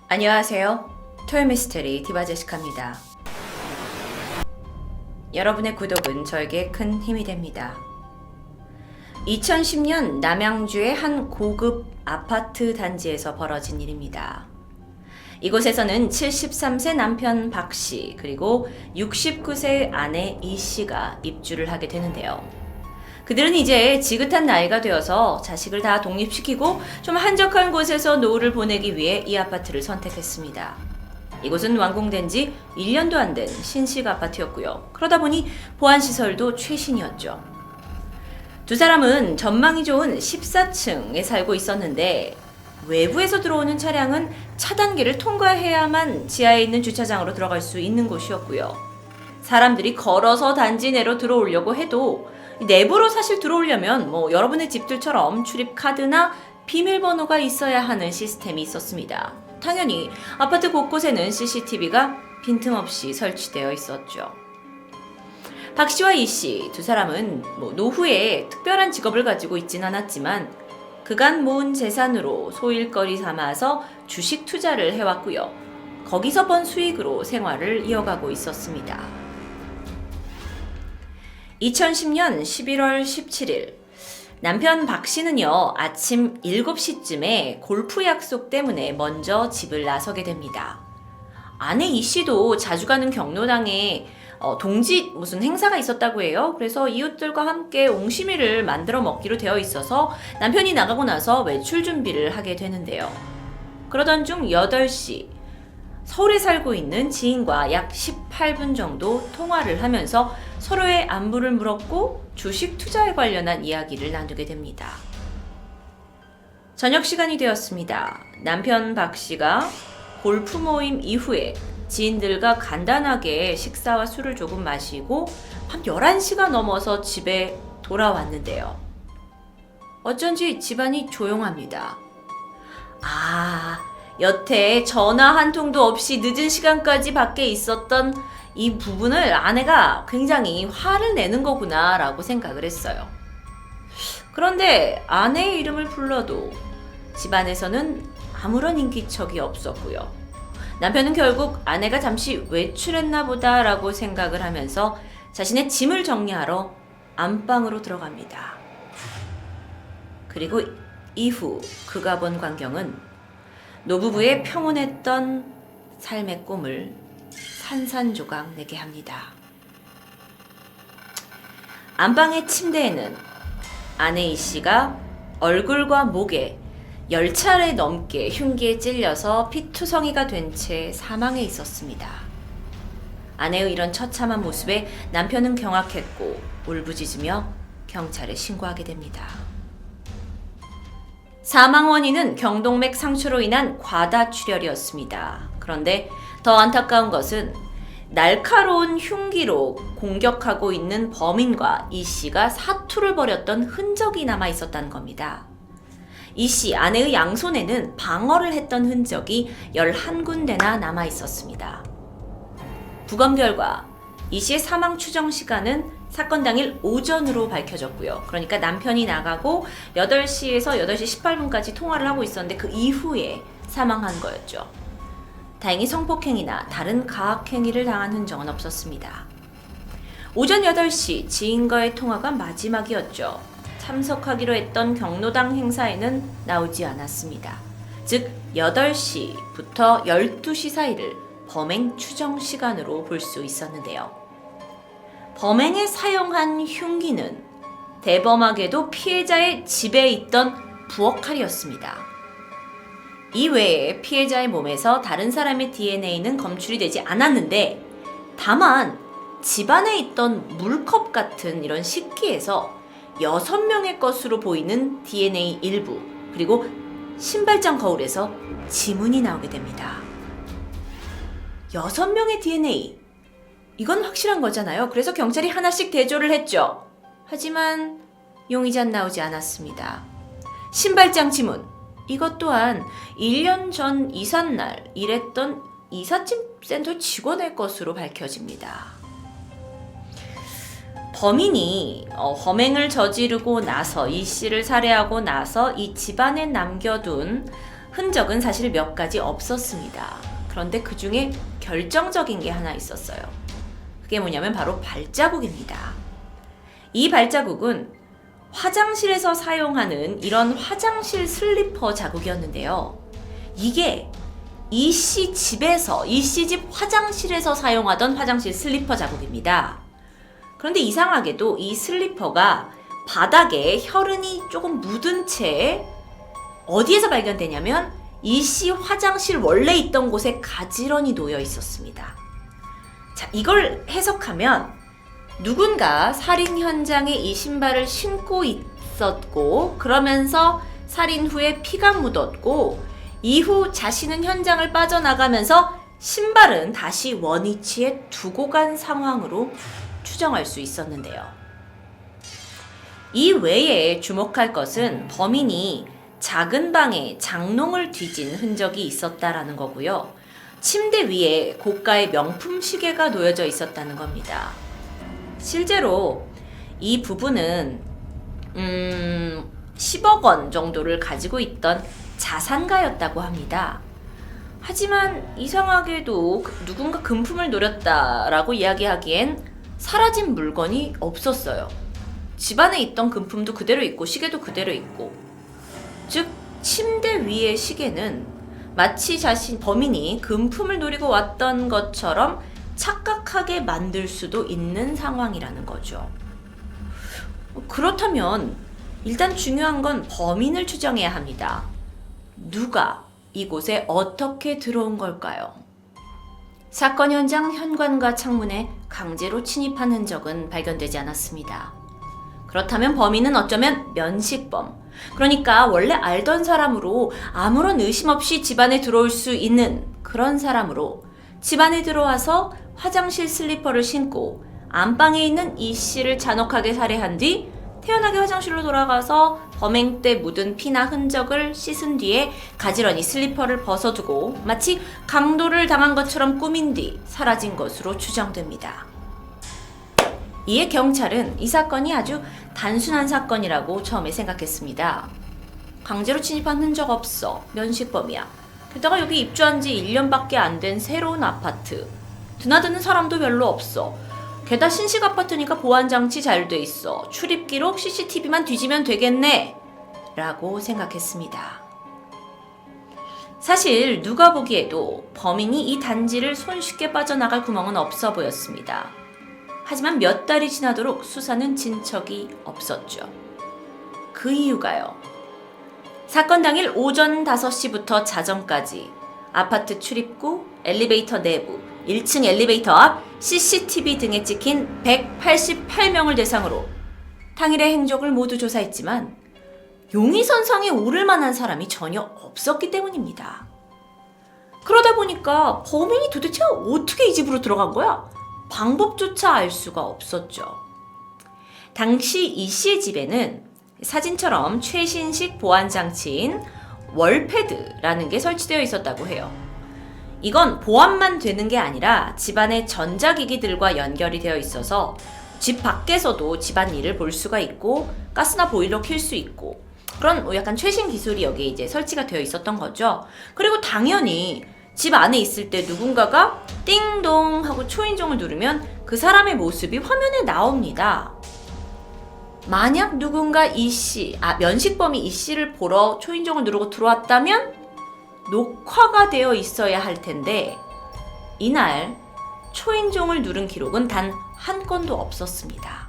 안녕하세요. 토요미스테리 디바제시카입니다. 여러분의 구독은 저에게 큰 힘이 됩니다. 2010년 남양주의 한 고급 아파트 단지에서 벌어진 일입니다. 이곳에서는 73세 남편 박 씨 그리고 69세 아내 이 씨가 입주를 하게 되는데요. 그들은 이제 지긋한 나이가 되어서 자식을 다 독립시키고 좀 한적한 곳에서 노후를 보내기 위해 이 아파트를 선택했습니다. 이곳은 완공된 지 1년도 안 된 신식 아파트였고요. 그러다 보니 보안시설도 최신이었죠. 두 사람은 전망이 좋은 14층에 살고 있었는데 외부에서 들어오는 차량은 차단기를 통과해야만 지하에 있는 주차장으로 들어갈 수 있는 곳이었고요. 사람들이 걸어서 단지 내로 들어오려고 해도 내부로 사실 들어오려면 여러분의 집들처럼 출입 카드나 비밀번호가 있어야 하는 시스템이 있었습니다. 당연히 아파트 곳곳에는 CCTV가 빈틈없이 설치되어 있었죠. 박 씨와 이 씨 두 사람은 노후에 특별한 직업을 가지고 있진 않았지만 그간 모은 재산으로 소일거리 삼아서 주식 투자를 해왔고요. 거기서 번 수익으로 생활을 이어가고 있었습니다. 2010년 11월 17일 남편 박 씨는요 아침 7시쯤에 골프 약속 때문에 먼저 집을 나서게 됩니다. 아내 이 씨도 자주 가는 경로당에 동지 무슨 행사가 있었다고 해요. 그래서 이웃들과 함께 옹심이를 만들어 먹기로 되어 있어서 남편이 나가고 나서 외출 준비를 하게 되는데요. 그러던 중 8시 서울에 살고 있는 지인과 약 18분 정도 통화를 하면서 서로의 안부를 물었고 주식 투자에 관련한 이야기를 나누게 됩니다. 저녁 시간이 되었습니다. 남편 박 씨가 골프 모임 이후에 지인들과 간단하게 식사와 술을 조금 마시고 밤 11시가 넘어서 집에 돌아왔는데요. 어쩐지 집안이 조용합니다. 여태 전화 한 통도 없이 늦은 시간까지 밖에 있었던 이 부분을 아내가 굉장히 화를 내는 거구나 라고 생각을 했어요. 그런데 아내의 이름을 불러도 집안에서는 아무런 인기척이 없었고요. 남편은 결국 아내가 잠시 외출했나 보다 라고 생각을 하면서 자신의 짐을 정리하러 안방으로 들어갑니다. 그리고 이후 그가 본 광경은 노부부의 평온했던 삶의 꿈을 산산조각 내게 합니다. 안방의 침대에는 아내 이 씨가 얼굴과 목에 10차례 넘게 흉기에 찔려서 피투성이가 된 채 사망해 있었습니다. 아내의 이런 처참한 모습에 남편은 경악했고 울부짖으며 경찰에 신고하게 됩니다. 사망 원인은 경동맥 상처로 인한 과다출혈이었습니다. 그런데 더 안타까운 것은 날카로운 흉기로 공격하고 있는 범인과 이 씨가 사투를 벌였던 흔적이 남아 있었다는 겁니다. 이 씨 아내의 양손에는 방어를 했던 흔적이 11군데나 남아 있었습니다. 부검 결과 이 씨의 사망 추정 시간은 사건 당일 오전으로 밝혀졌고요. 그러니까 남편이 나가고 8시에서 8시 18분까지 통화를 하고 있었는데 그 이후에 사망한 거였죠. 다행히 성폭행이나 다른 가학행위를 당한 흔적은 없었습니다. 오전 8시 지인과의 통화가 마지막이었죠. 참석하기로 했던 경로당 행사에는 나오지 않았습니다. 즉 8시부터 12시 사이를 범행 추정 시간으로 볼 수 있었는데요. 범행에 사용한 흉기는 대범하게도 피해자의 집에 있던 부엌칼이었습니다. 이 외에 피해자의 몸에서 다른 사람의 DNA는 검출이 되지 않았는데 다만 집안에 있던 물컵 같은 이런 식기에서 6명의 것으로 보이는 DNA 일부 그리고 신발장 거울에서 지문이 나오게 됩니다. 6명의 DNA 이건 확실한 거잖아요. 그래서 경찰이 하나씩 대조를 했죠. 하지만 용의자는 나오지 않았습니다. 신발장 지문 이것 또한 1년 전 이삿날 일했던 이삿짐센터 직원의 것으로 밝혀집니다. 범인이 범행을 저지르고 나서 이 씨를 살해하고 나서 이 집안에 남겨둔 흔적은 사실 몇 가지 없었습니다. 그런데 그 중에 결정적인 게 하나 있었어요. 그게 뭐냐면 바로 발자국입니다. 이 발자국은 화장실에서 사용하는 이런 화장실 슬리퍼 자국이었는데요. 이게 이 씨 집에서, 이 씨 집 화장실에서 사용하던 화장실 슬리퍼 자국입니다. 그런데 이상하게도 이 슬리퍼가 바닥에 혈흔이 조금 묻은 채 어디에서 발견되냐면 이 씨 화장실 원래 있던 곳에 가지런히 놓여 있었습니다. 자, 이걸 해석하면 누군가 살인 현장에 이 신발을 신고 있었고, 그러면서 살인 후에 피가 묻었고, 이후 자신은 현장을 빠져나가면서 신발은 다시 원위치에 두고 간 상황으로 추정할 수 있었는데요. 이 외에 주목할 것은 범인이 작은 방에 장롱을 뒤진 흔적이 있었다라는 거고요. 침대 위에 고가의 명품 시계가 놓여져 있었다는 겁니다. 실제로 이 부부는 10억 원 정도를 가지고 있던 자산가였다고 합니다. 하지만 이상하게도 누군가 금품을 노렸다라고 이야기하기엔 사라진 물건이 없었어요. 집안에 있던 금품도 그대로 있고 시계도 그대로 있고, 즉 침대 위의 시계는 마치 범인이 금품을 노리고 왔던 것처럼 착각하게 만들 수도 있는 상황이라는 거죠. 그렇다면 일단 중요한 건 범인을 추정해야 합니다. 누가 이곳에 어떻게 들어온 걸까요? 사건 현장 현관과 창문에 강제로 침입한 흔적은 발견되지 않았습니다. 그렇다면 범인은 어쩌면 면식범, 그러니까 원래 알던 사람으로 아무런 의심 없이 집안에 들어올 수 있는 그런 사람으로 집안에 들어와서 화장실 슬리퍼를 신고 안방에 있는 이 씨를 잔혹하게 살해한 뒤 태연하게 화장실로 돌아가서 범행 때 묻은 피나 흔적을 씻은 뒤에 가지런히 슬리퍼를 벗어두고 마치 강도를 당한 것처럼 꾸민 뒤 사라진 것으로 추정됩니다. 이에 경찰은 이 사건이 아주 단순한 사건이라고 처음에 생각했습니다. 강제로 침입한 흔적 없어. 면식범이야. 게다가 여기 입주한 지 1년밖에 안 된 새로운 아파트. 드나드는 사람도 별로 없어. 게다가 신식 아파트니까 보안장치 잘 돼 있어. 출입기록 CCTV만 뒤지면 되겠네. 라고 생각했습니다. 사실 누가 보기에도 범인이 이 단지를 손쉽게 빠져나갈 구멍은 없어 보였습니다. 하지만 몇 달이 지나도록 수사는 진척이 없었죠. 그 이유가요. 사건 당일 오전 5시부터 자정까지 아파트 출입구, 엘리베이터 내부, 1층 엘리베이터 앞 CCTV 등에 찍힌 188명을 대상으로 당일의 행적을 모두 조사했지만 용의선상에 오를 만한 사람이 전혀 없었기 때문입니다. 그러다 보니까 범인이 도대체 어떻게 이 집으로 들어간 거야? 방법조차 알 수가 없었죠. 당시 이 씨의 집에는 사진처럼 최신식 보안장치인 월패드라는 게 설치되어 있었다고 해요. 이건 보안만 되는 게 아니라 집안의 전자기기들과 연결이 되어 있어서 집 밖에서도 집안일을 볼 수가 있고 가스나 보일러 켤 수 있고 그런 약간 최신 기술이 여기에 이제 설치가 되어 있었던 거죠. 그리고 당연히 집 안에 있을 때 누군가가 띵동 하고 초인종을 누르면 그 사람의 모습이 화면에 나옵니다. 만약 누군가 면식범이 이 씨를 보러 초인종을 누르고 들어왔다면 녹화가 되어 있어야 할 텐데 이날 초인종을 누른 기록은 단 한 건도 없었습니다.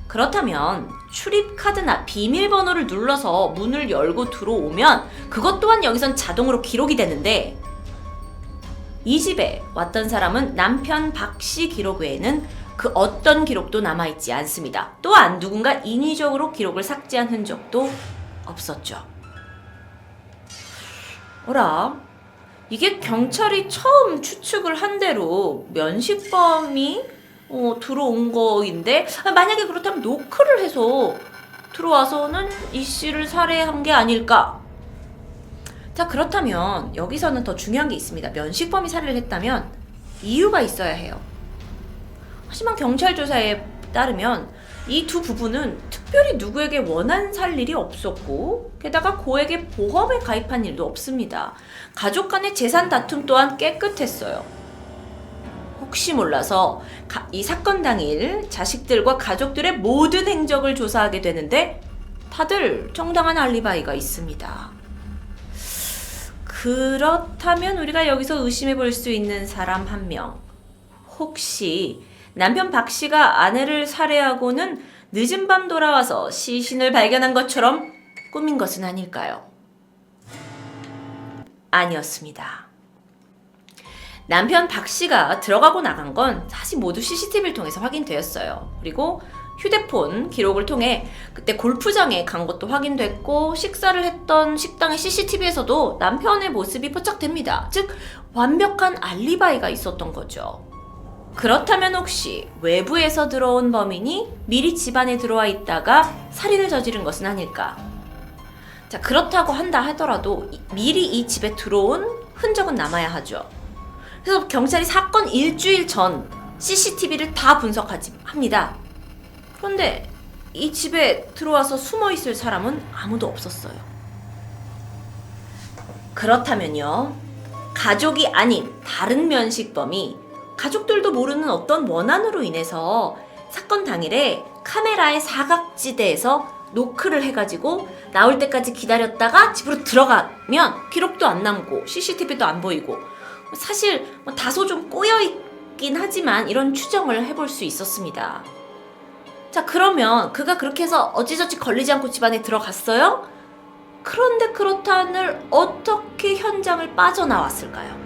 그렇다면 출입카드나 비밀번호를 눌러서 문을 열고 들어오면 그것 또한 여기선 자동으로 기록이 되는데 이 집에 왔던 사람은 남편 박 씨 기록 외에는 그 어떤 기록도 남아있지 않습니다. 또한 누군가 인위적으로 기록을 삭제한 흔적도 없었죠. 어라? 이게 경찰이 처음 추측을 한 대로 면식범이 들어온 거인데 만약에 그렇다면 노크를 해서 들어와서는 이 씨를 살해한 게 아닐까? 자, 그렇다면 여기서는 더 중요한 게 있습니다. 면식범이 살해를 했다면 이유가 있어야 해요. 하지만 경찰 조사에 따르면 이 두 부부는 특별히 누구에게 원한 살 일이 없었고 게다가 고에게 보험에 가입한 일도 없습니다. 가족 간의 재산 다툼 또한 깨끗했어요. 혹시 몰라서 이 사건 당일 자식들과 가족들의 모든 행적을 조사하게 되는데 다들 정당한 알리바이가 있습니다. 그렇다면 우리가 여기서 의심해 볼 수 있는 사람 한 명. 혹시 남편 박 씨가 아내를 살해하고는 늦은 밤 돌아와서 시신을 발견한 것처럼 꾸민 것은 아닐까요? 아니었습니다. 남편 박 씨가 들어가고 나간 건 사실 모두 CCTV를 통해서 확인되었어요. 그리고 휴대폰 기록을 통해 그때 골프장에 간 것도 확인됐고 식사를 했던 식당의 CCTV에서도 남편의 모습이 포착됩니다. 즉 완벽한 알리바이가 있었던 거죠. 그렇다면 혹시 외부에서 들어온 범인이 미리 집안에 들어와 있다가 살인을 저지른 것은 아닐까? 자, 그렇다고 한다 하더라도 미리 이 집에 들어온 흔적은 남아야 하죠. 그래서 경찰이 사건 일주일 전 CCTV를 다 분석합니다. 그런데 이 집에 들어와서 숨어 있을 사람은 아무도 없었어요. 그렇다면요, 가족이 아닌 다른 면식범이 가족들도 모르는 어떤 원한으로 인해서 사건 당일에 카메라의 사각지대에서 노크를 해가지고 나올 때까지 기다렸다가 집으로 들어가면 기록도 안 남고 CCTV도 안 보이고 사실 다소 좀 꼬여있긴 하지만 이런 추정을 해볼 수 있었습니다. 자, 그러면 그가 그렇게 해서 어찌저찌 걸리지 않고 집안에 들어갔어요? 그런데 그렇다늘 어떻게 현장을 빠져나왔을까요?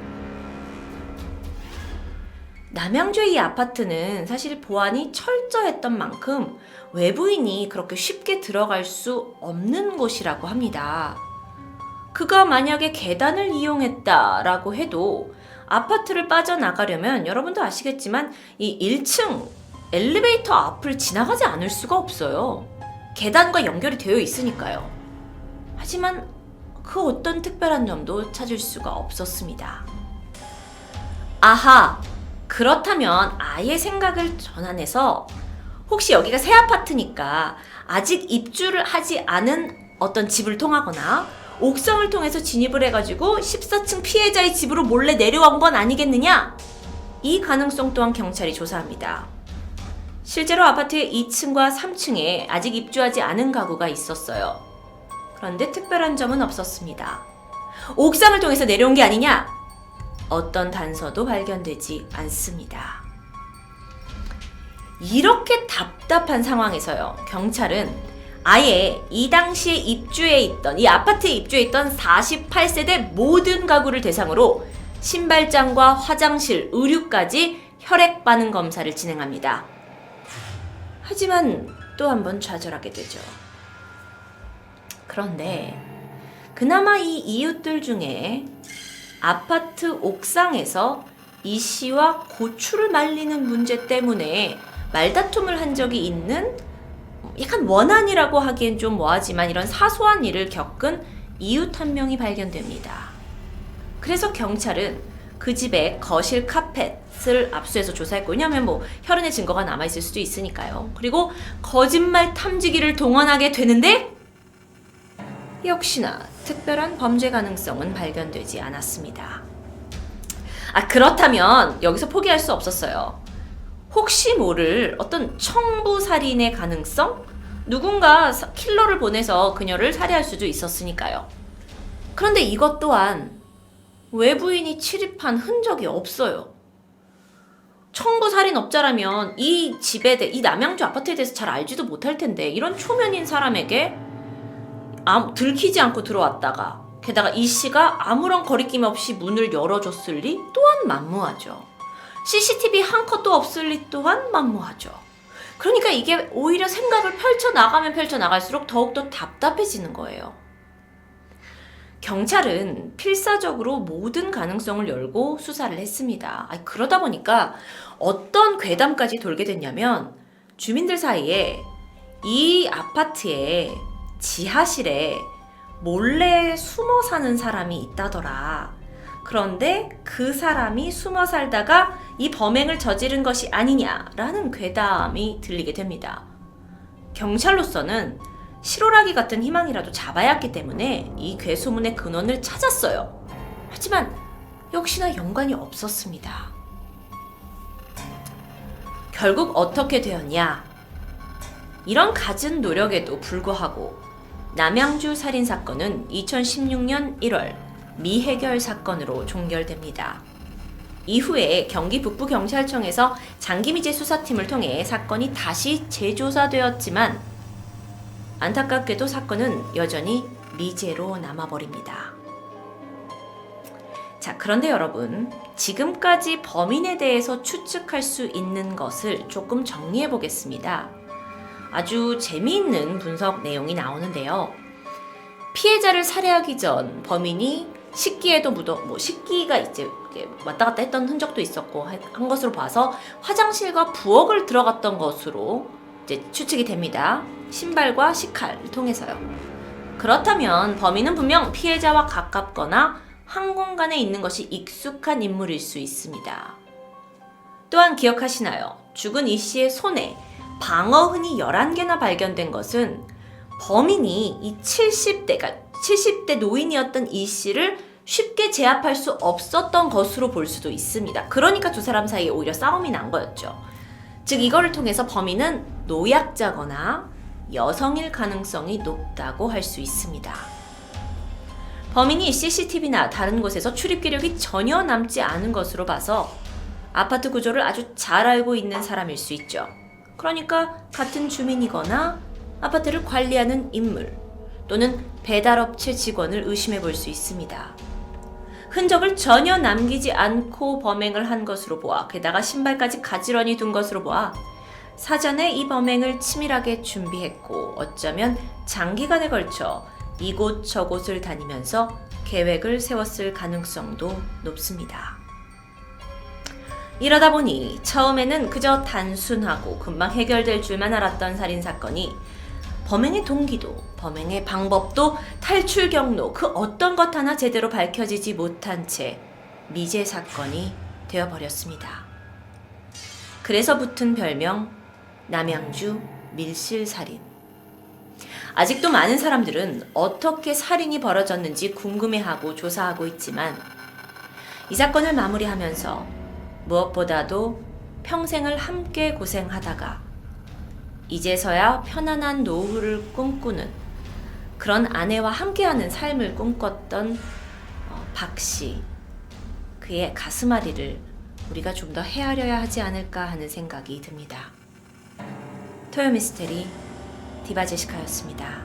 남양주의 이 아파트는 사실 보안이 철저했던 만큼 외부인이 그렇게 쉽게 들어갈 수 없는 곳이라고 합니다. 그가 만약에 계단을 이용했다라고 해도 아파트를 빠져나가려면 여러분도 아시겠지만 이 1층 엘리베이터 앞을 지나가지 않을 수가 없어요. 계단과 연결이 되어 있으니까요. 하지만 그 어떤 특별한 점도 찾을 수가 없었습니다. 아하! 그렇다면 아예 생각을 전환해서 혹시 여기가 새 아파트니까 아직 입주를 하지 않은 어떤 집을 통하거나 옥상을 통해서 진입을 해가지고 14층 피해자의 집으로 몰래 내려온 건 아니겠느냐? 이 가능성 또한 경찰이 조사합니다. 실제로 아파트의 2층과 3층에 아직 입주하지 않은 가구가 있었어요. 그런데 특별한 점은 없었습니다. 옥상을 통해서 내려온 게 아니냐? 어떤 단서도 발견되지 않습니다. 이렇게 답답한 상황에서요, 경찰은 아예 이 당시에 입주해 있던, 이 아파트에 입주해 있던 48세대 모든 가구를 대상으로 신발장과 화장실, 의류까지 혈액 반응 검사를 진행합니다. 하지만 또 한 번 좌절하게 되죠. 그런데 그나마 이 이웃들 중에 아파트 옥상에서 이 씨와 고추를 말리는 문제 때문에 말다툼을 한 적이 있는 약간 원한이라고 하기엔 좀 뭐하지만 이런 사소한 일을 겪은 이웃 한 명이 발견됩니다. 그래서 경찰은 그 집의 거실 카펫을 압수해서 조사했고, 왜냐하면 혈흔의 증거가 남아있을 수도 있으니까요. 그리고 거짓말 탐지기를 동원하게 되는데 역시나 특별한 범죄 가능성은 발견되지 않았습니다. 그렇다면 여기서 포기할 수 없었어요. 혹시 모를 어떤 청부살인의 가능성? 누군가 킬러를 보내서 그녀를 살해할 수도 있었으니까요. 그런데 이것 또한 외부인이 침입한 흔적이 없어요. 청부살인업자라면 이 집에 이 남양주 아파트에 대해서 잘 알지도 못할 텐데 이런 초면인 사람에게 들키지 않고 들어왔다가 게다가 이 씨가 아무런 거리낌 없이 문을 열어줬을 리 또한 만무하죠. CCTV 한 컷도 없을 리 또한 만무하죠. 그러니까 이게 오히려 생각을 펼쳐나가면 펼쳐나갈수록 더욱더 답답해지는 거예요. 경찰은 필사적으로 모든 가능성을 열고 수사를 했습니다. 그러다 보니까 어떤 괴담까지 돌게 됐냐면 주민들 사이에 이 아파트에 지하실에 몰래 숨어 사는 사람이 있다더라. 그런데 그 사람이 숨어 살다가 이 범행을 저지른 것이 아니냐라는 괴담이 들리게 됩니다. 경찰로서는 실오라기 같은 희망이라도 잡아야 했기 때문에 이 괴소문의 근원을 찾았어요. 하지만 역시나 연관이 없었습니다. 결국 어떻게 되었냐? 이런 갖은 노력에도 불구하고 남양주 살인사건은 2016년 1월 미해결 사건으로 종결됩니다. 이후에 경기 북부경찰청에서 장기미제 수사팀을 통해 사건이 다시 재조사되었지만 안타깝게도 사건은 여전히 미제로 남아버립니다. 자, 그런데 여러분, 지금까지 범인에 대해서 추측할 수 있는 것을 조금 정리해 보겠습니다. 아주 재미있는 분석 내용이 나오는데요. 피해자를 살해하기 전 범인이 식기에도 식기가 이제 왔다 갔다 했던 흔적도 있었고 한 것으로 봐서 화장실과 부엌을 들어갔던 것으로 이제 추측이 됩니다. 신발과 식칼을 통해서요. 그렇다면 범인은 분명 피해자와 가깝거나 한 공간에 있는 것이 익숙한 인물일 수 있습니다. 또한 기억하시나요? 죽은 이 씨의 손에 방어흔이 11개나 발견된 것은 범인이 이 70대 노인이었던 이 씨를 쉽게 제압할 수 없었던 것으로 볼 수도 있습니다. 그러니까 두 사람 사이에 오히려 싸움이 난 거였죠. 즉 이거를 통해서 범인은 노약자거나 여성일 가능성이 높다고 할 수 있습니다. 범인이 CCTV나 다른 곳에서 출입 기록이 전혀 남지 않은 것으로 봐서 아파트 구조를 아주 잘 알고 있는 사람일 수 있죠. 그러니까 같은 주민이거나 아파트를 관리하는 인물 또는 배달업체 직원을 의심해 볼 수 있습니다. 흔적을 전혀 남기지 않고 범행을 한 것으로 보아 게다가 신발까지 가지런히 둔 것으로 보아 사전에 이 범행을 치밀하게 준비했고 어쩌면 장기간에 걸쳐 이곳저곳을 다니면서 계획을 세웠을 가능성도 높습니다. 이러다 보니 처음에는 그저 단순하고 금방 해결될 줄만 알았던 살인사건이 범행의 동기도, 범행의 방법도, 탈출 경로, 그 어떤 것 하나 제대로 밝혀지지 못한 채 미제 사건이 되어버렸습니다. 그래서 붙은 별명 남양주 밀실살인. 아직도 많은 사람들은 어떻게 살인이 벌어졌는지 궁금해하고 조사하고 있지만 이 사건을 마무리하면서 무엇보다도 평생을 함께 고생하다가 이제서야 편안한 노후를 꿈꾸는 그런 아내와 함께하는 삶을 꿈꿨던 박씨, 그의 가슴앓이를 우리가 좀 더 헤아려야 하지 않을까 하는 생각이 듭니다. 토요미스테리 디바제시카였습니다.